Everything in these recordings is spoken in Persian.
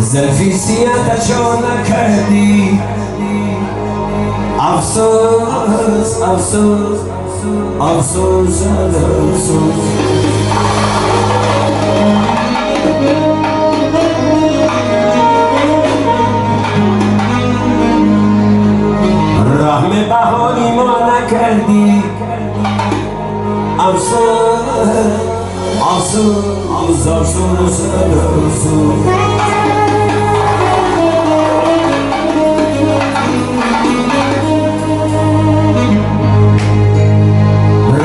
زلفی سیادشو نکردی افسوس افسوس افسوس افسوس رحم بهاری ما نکردی افسوس افسوس افسوس افسوس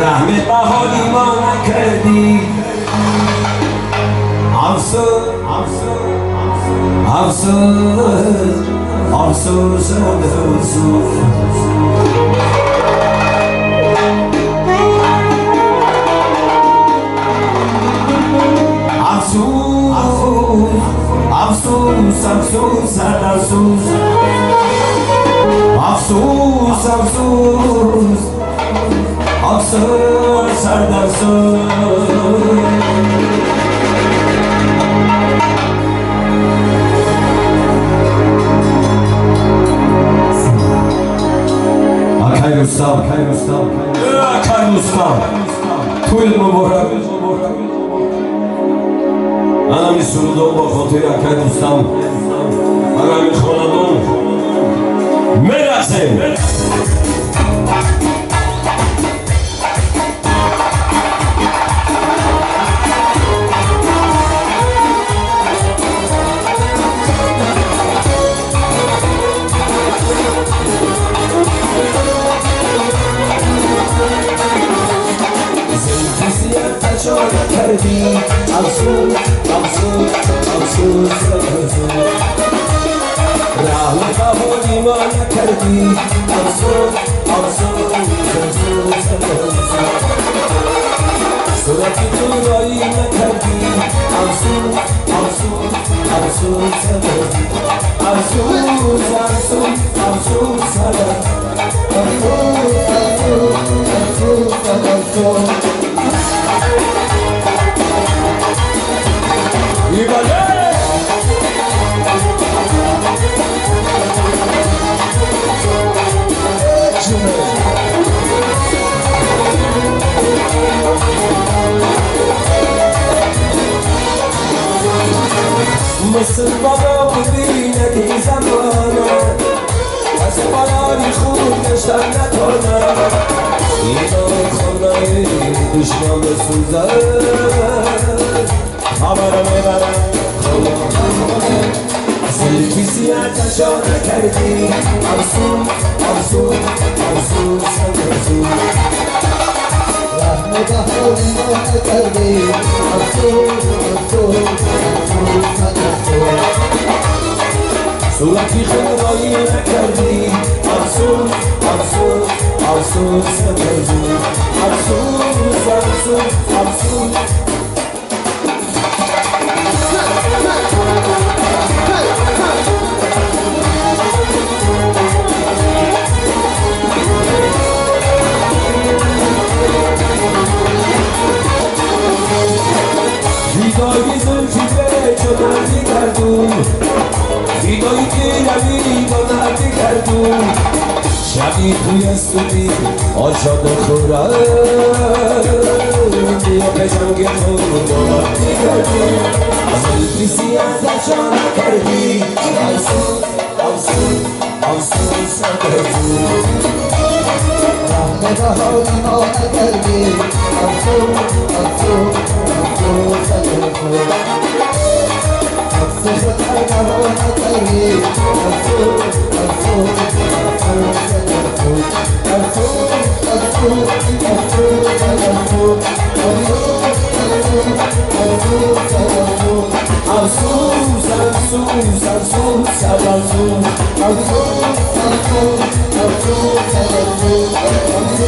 رحم بهاری ما نکردی افسوس افسوس افسوس افسوس افسوس افسوس افسوس افسوس افسوس افسوس افسوس Akay Rustam Akay Rustam توی مبارک انا میسرودم با خاطر اکای دوستم اگر میخواندم مرسیم کردی افسوس افسوس افسوس افسوس رحم بهاری ما نکردی افسوس افسوس افسوس افسوس صورتی تو رایی نکردی افسوس افسوس افسوس افسوس افسوس افسوس افسوس مثل بابا بودی ندی زمانه از قراری خوب نشتن نتانم اینا خورایی دشمن بسوزن خبرم میبرم خواهم سلفی سیاتشا نکردی افسوس افسوس افسوس افسوس رحم بهاری ما نکردی افسوس افسوس صورتی خدایی نکردی افسوس افسوس افسوس افسوس افسوس افسوس افسوس زیبایی زلفیده چو نردی کردون زیبایی که روی با نردی کردون شبی توی استودی آشاد خورم بیا پشنگ خور با نردی کردون زلفی سیازشا نکردی افسوس افسوس افسوس افسوس رحم بهاری ما نکردی افسوس افسوس افسوس افسوس افسوس الحرام نکردی افسوس افسوس افسوس افسوس افسوس افسوس